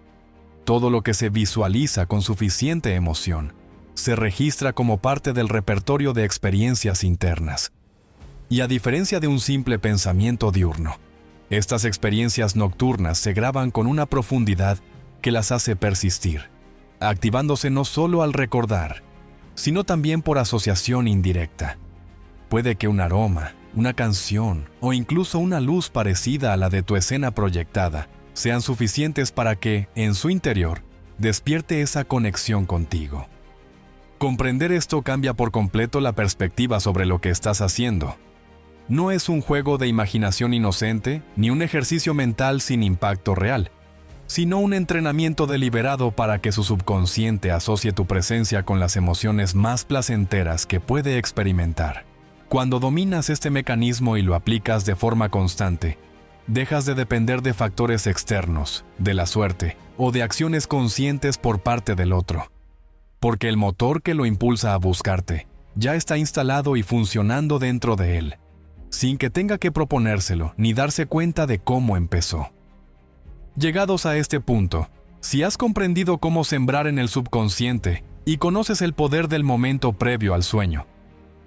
Todo lo que se visualiza con suficiente emoción se registra como parte del repertorio de experiencias internas. Y a diferencia de un simple pensamiento diurno, estas experiencias nocturnas se graban con una profundidad que las hace persistir, activándose no solo al recordar, sino también por asociación indirecta. Puede que un aroma, una canción o incluso una luz parecida a la de tu escena proyectada sean suficientes para que, en su interior, despierte esa conexión contigo. Comprender esto cambia por completo la perspectiva sobre lo que estás haciendo. No es un juego de imaginación inocente ni un ejercicio mental sin impacto real, sino un entrenamiento deliberado para que su subconsciente asocie tu presencia con las emociones más placenteras que puede experimentar. Cuando dominas este mecanismo y lo aplicas de forma constante, dejas de depender de factores externos, de la suerte o de acciones conscientes por parte del otro. Porque el motor que lo impulsa a buscarte ya está instalado y funcionando dentro de él, sin que tenga que proponérselo ni darse cuenta de cómo empezó. Llegados a este punto, si has comprendido cómo sembrar en el subconsciente y conoces el poder del momento previo al sueño,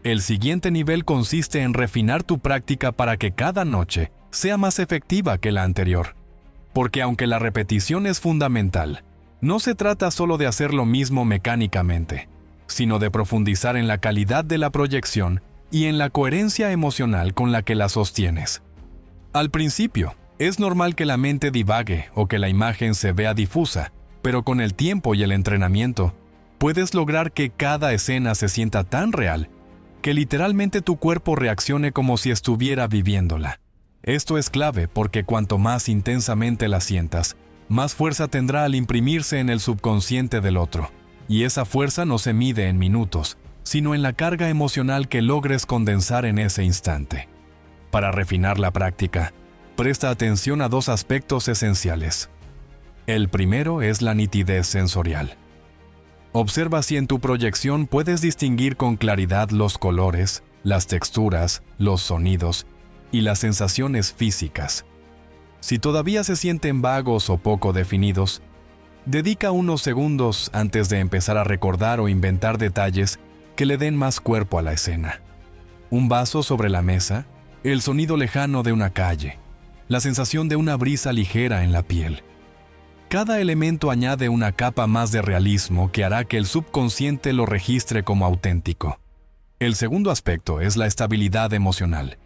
el siguiente nivel consiste en refinar tu práctica para que cada noche sea más efectiva que la anterior. Porque aunque la repetición es fundamental, no se trata solo de hacer lo mismo mecánicamente, sino de profundizar en la calidad de la proyección y en la coherencia emocional con la que la sostienes. Al principio, es normal que la mente divague o que la imagen se vea difusa, pero con el tiempo y el entrenamiento, puedes lograr que cada escena se sienta tan real que literalmente tu cuerpo reaccione como si estuviera viviéndola. Esto es clave porque cuanto más intensamente la sientas, más fuerza tendrá al imprimirse en el subconsciente del otro. Y esa fuerza no se mide en minutos, sino en la carga emocional que logres condensar en ese instante. Para refinar la práctica, presta atención a dos aspectos esenciales. El primero es la nitidez sensorial. Observa si en tu proyección puedes distinguir con claridad los colores, las texturas, los sonidos y las sensaciones físicas. Si todavía se sienten vagos o poco definidos, dedica unos segundos antes de empezar a recordar o inventar detalles que le den más cuerpo a la escena. Un vaso sobre la mesa, el sonido lejano de una calle, la sensación de una brisa ligera en la piel. Cada elemento añade una capa más de realismo que hará que el subconsciente lo registre como auténtico. El segundo aspecto es la estabilidad emocional.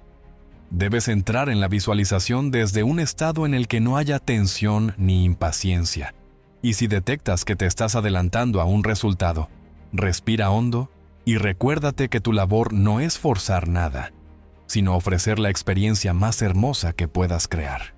Debes entrar en la visualización desde un estado en el que no haya tensión ni impaciencia. Y si detectas que te estás adelantando a un resultado, respira hondo y recuérdate que tu labor no es forzar nada, sino ofrecer la experiencia más hermosa que puedas crear.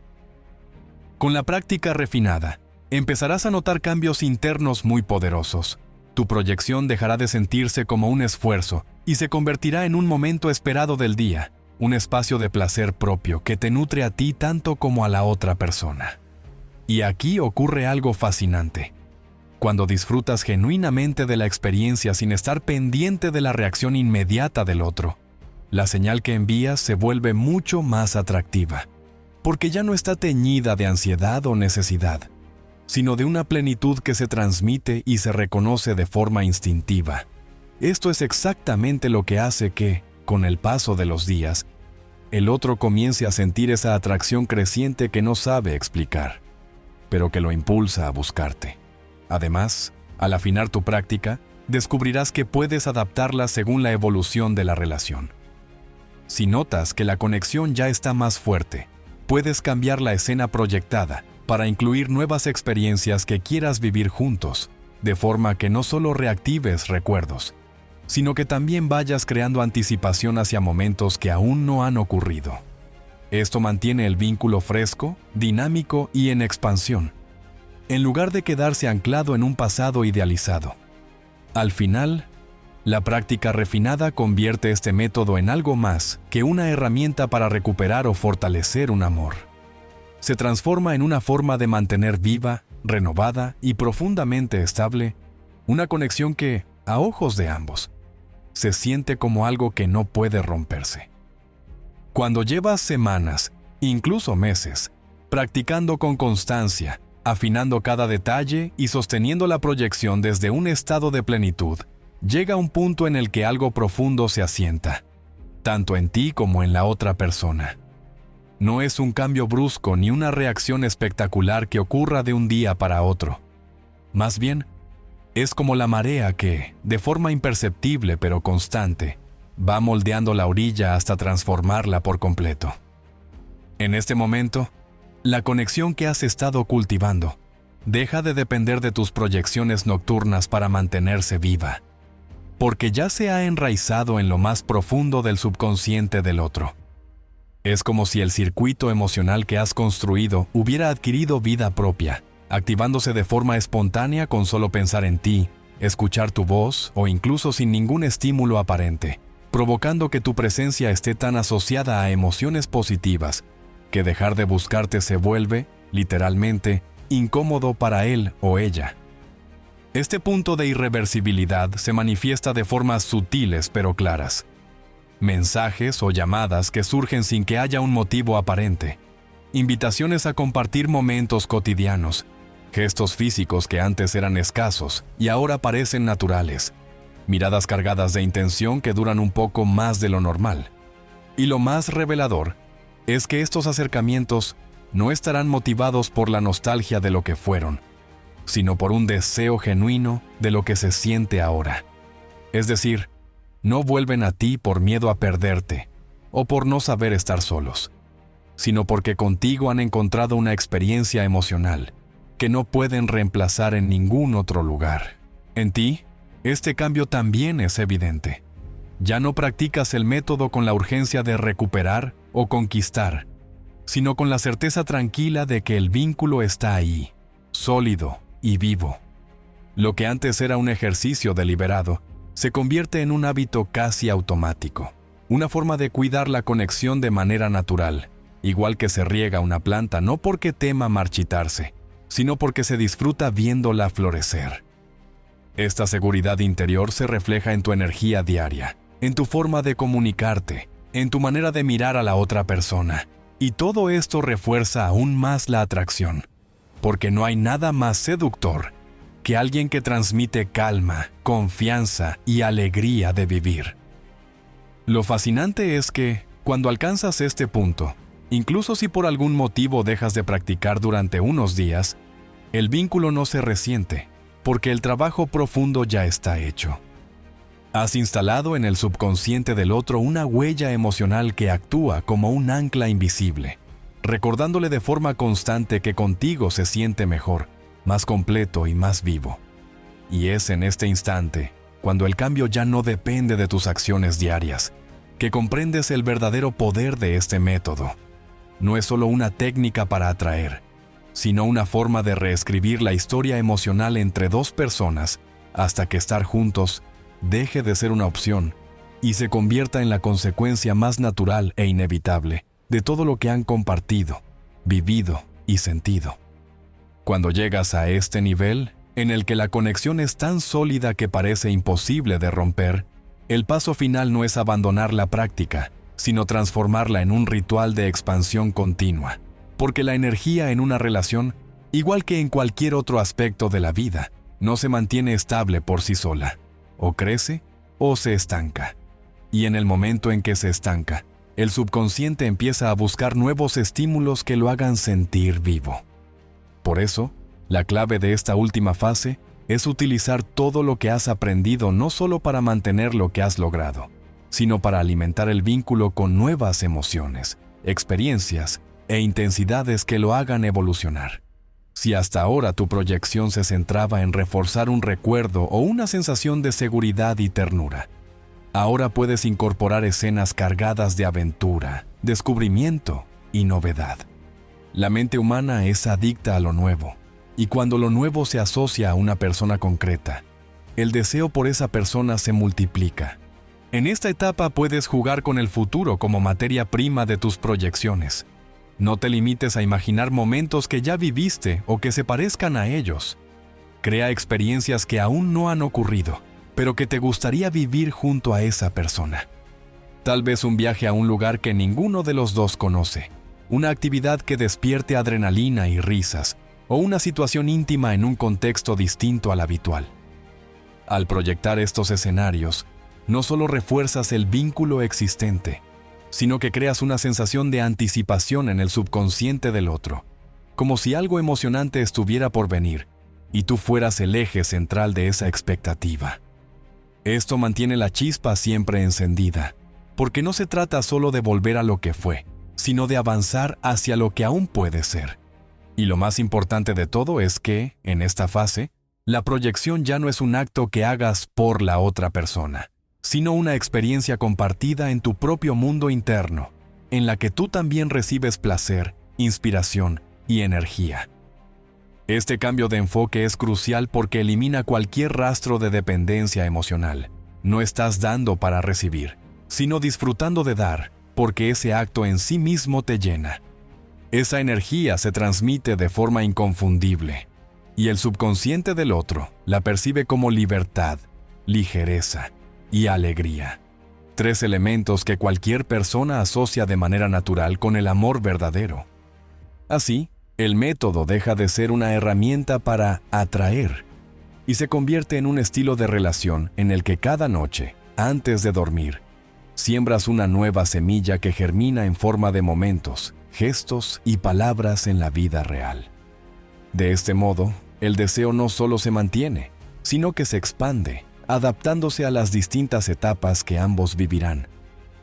Con la práctica refinada, empezarás a notar cambios internos muy poderosos. Tu proyección dejará de sentirse como un esfuerzo y se convertirá en un momento esperado del día, un espacio de placer propio que te nutre a ti tanto como a la otra persona. Y aquí ocurre algo fascinante. Cuando disfrutas genuinamente de la experiencia sin estar pendiente de la reacción inmediata del otro, la señal que envías se vuelve mucho más atractiva, porque ya no está teñida de ansiedad o necesidad, sino de una plenitud que se transmite y se reconoce de forma instintiva. Esto es exactamente lo que hace que, con el paso de los días, el otro comience a sentir esa atracción creciente que no sabe explicar, pero que lo impulsa a buscarte. Además, al afinar tu práctica, descubrirás que puedes adaptarla según la evolución de la relación. Si notas que la conexión ya está más fuerte, puedes cambiar la escena proyectada para incluir nuevas experiencias que quieras vivir juntos, de forma que no solo reactives recuerdos, sino que también vayas creando anticipación hacia momentos que aún no han ocurrido. Esto mantiene el vínculo fresco, dinámico y en expansión, en lugar de quedarse anclado en un pasado idealizado. Al final, la práctica refinada convierte este método en algo más que una herramienta para recuperar o fortalecer un amor. Se transforma en una forma de mantener viva, renovada y profundamente estable una conexión que, a ojos de ambos, se siente como algo que no puede romperse. Cuando llevas semanas incluso meses, practicando con constancia, afinando cada detalle y sosteniendo la proyección desde un estado de plenitud, llega un punto en el que algo profundo se asienta, tanto en ti como en la otra persona. No es un cambio brusco ni una reacción espectacular que ocurra de un día para otro. Más bien, es como la marea que, de forma imperceptible pero constante, va moldeando la orilla hasta transformarla por completo. En este momento, la conexión que has estado cultivando deja de depender de tus proyecciones nocturnas para mantenerse viva, porque ya se ha enraizado en lo más profundo del subconsciente del otro. Es como si el circuito emocional que has construido hubiera adquirido vida propia, activándose de forma espontánea con solo pensar en ti, escuchar tu voz o incluso sin ningún estímulo aparente, provocando que tu presencia esté tan asociada a emociones positivas que dejar de buscarte se vuelve, literalmente, incómodo para él o ella. Este punto de irreversibilidad se manifiesta de formas sutiles pero claras. Mensajes o llamadas que surgen sin que haya un motivo aparente. Invitaciones a compartir momentos cotidianos. Gestos físicos que antes eran escasos y ahora parecen naturales. Miradas cargadas de intención que duran un poco más de lo normal. Y lo más revelador es que estos acercamientos no estarán motivados por la nostalgia de lo que fueron, sino por un deseo genuino de lo que se siente ahora. Es decir, no vuelven a ti por miedo a perderte o por no saber estar solos, sino porque contigo han encontrado una experiencia emocional que no pueden reemplazar en ningún otro lugar. En ti, este cambio también es evidente. Ya no practicas el método con la urgencia de recuperar o conquistar, sino con la certeza tranquila de que el vínculo está ahí, sólido y vivo. Lo que antes era un ejercicio deliberado, se convierte en un hábito casi automático, una forma de cuidar la conexión de manera natural, igual que se riega una planta no porque tema marchitarse, sino porque se disfruta viéndola florecer. Esta seguridad interior se refleja en tu energía diaria, en tu forma de comunicarte, en tu manera de mirar a la otra persona, y todo esto refuerza aún más la atracción, porque no hay nada más seductor que alguien que transmite calma, confianza y alegría de vivir. Lo fascinante es que, cuando alcanzas este punto, incluso si por algún motivo dejas de practicar durante unos días, el vínculo no se resiente, porque el trabajo profundo ya está hecho. Has instalado en el subconsciente del otro una huella emocional que actúa como un ancla invisible, recordándole de forma constante que contigo se siente mejor, más completo y más vivo. Y es en este instante, cuando el cambio ya no depende de tus acciones diarias, que comprendes el verdadero poder de este método. No es solo una técnica para atraer, sino una forma de reescribir la historia emocional entre dos personas hasta que estar juntos deje de ser una opción y se convierta en la consecuencia más natural e inevitable de todo lo que han compartido, vivido y sentido. Cuando llegas a este nivel, en el que la conexión es tan sólida que parece imposible de romper, el paso final no es abandonar la práctica, sino transformarla en un ritual de expansión continua, porque la energía en una relación, igual que en cualquier otro aspecto de la vida, no se mantiene estable por sí sola, o crece o se estanca. Y en el momento en que se estanca, el subconsciente empieza a buscar nuevos estímulos que lo hagan sentir vivo. Por eso, la clave de esta última fase es utilizar todo lo que has aprendido no solo para mantener lo que has logrado, sino para alimentar el vínculo con nuevas emociones, experiencias e intensidades que lo hagan evolucionar. Si hasta ahora tu proyección se centraba en reforzar un recuerdo o una sensación de seguridad y ternura, ahora puedes incorporar escenas cargadas de aventura, descubrimiento y novedad. La mente humana es adicta a lo nuevo, y cuando lo nuevo se asocia a una persona concreta, el deseo por esa persona se multiplica. En esta etapa puedes jugar con el futuro como materia prima de tus proyecciones. No te limites a imaginar momentos que ya viviste o que se parezcan a ellos. Crea experiencias que aún no han ocurrido, pero que te gustaría vivir junto a esa persona. Tal vez un viaje a un lugar que ninguno de los dos conoce. una actividad que despierte adrenalina y risas, o una situación íntima en un contexto distinto al habitual. Al proyectar estos escenarios, no solo refuerzas el vínculo existente, sino que creas una sensación de anticipación en el subconsciente del otro, como si algo emocionante estuviera por venir y tú fueras el eje central de esa expectativa. Esto mantiene la chispa siempre encendida, porque no se trata solo de volver a lo que fue, sino de avanzar hacia lo que aún puede ser. Y lo más importante de todo es que, en esta fase, la proyección ya no es un acto que hagas por la otra persona, sino una experiencia compartida en tu propio mundo interno, en la que tú también recibes placer, inspiración y energía. Este cambio de enfoque es crucial porque elimina cualquier rastro de dependencia emocional. No estás dando para recibir, sino disfrutando de dar, porque ese acto en sí mismo te llena. Esa energía se transmite de forma inconfundible, y el subconsciente del otro la percibe como libertad, ligereza y alegría. 3 elementos que cualquier persona asocia de manera natural con el amor verdadero. Así, el método deja de ser una herramienta para atraer y se convierte en un estilo de relación en el que cada noche, antes de dormir, siembras una nueva semilla que germina en forma de momentos, gestos y palabras en la vida real. De este modo, el deseo no solo se mantiene, sino que se expande, adaptándose a las distintas etapas que ambos vivirán,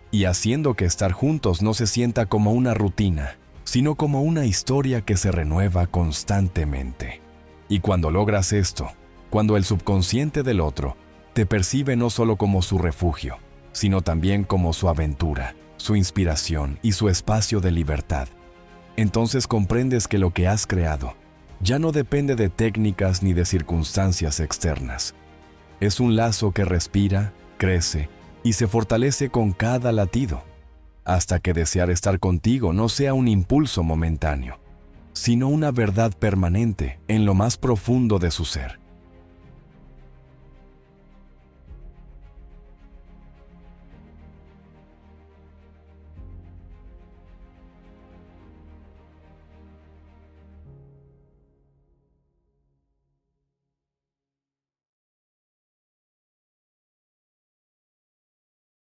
y haciendo que estar juntos no se sienta como una rutina, sino como una historia que se renueva constantemente. Y cuando logras esto, cuando el subconsciente del otro te percibe no solo como su refugio, sino también como su aventura, su inspiración y su espacio de libertad, entonces comprendes que lo que has creado ya no depende de técnicas ni de circunstancias externas. Es un lazo que respira, crece y se fortalece con cada latido, hasta que desear estar contigo no sea un impulso momentáneo, sino una verdad permanente en lo más profundo de su ser.